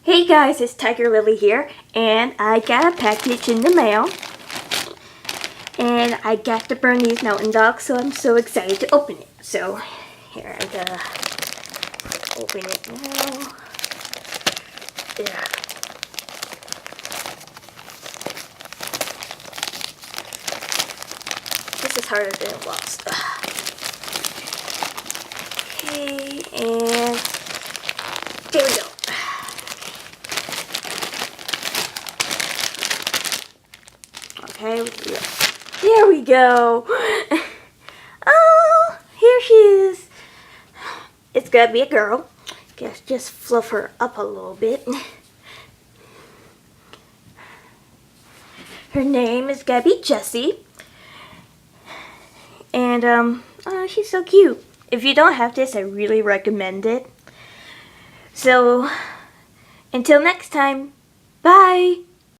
Hey guys, it's Tiger Lily here, and I got a package in the mail. And I got the Bernese Mountain Dog, so I'm so excited to open it. So, here, I'm gonna open it now. Yeah. This is harder than it was. Okay, and there we go. Okay, there we go. Oh, here she is. It's gonna be a girl. Guess just fluff her up a little bit. Her name is gonna be Jessie. And oh, she's so cute. If you don't have this, I really recommend it. So, until next time, bye.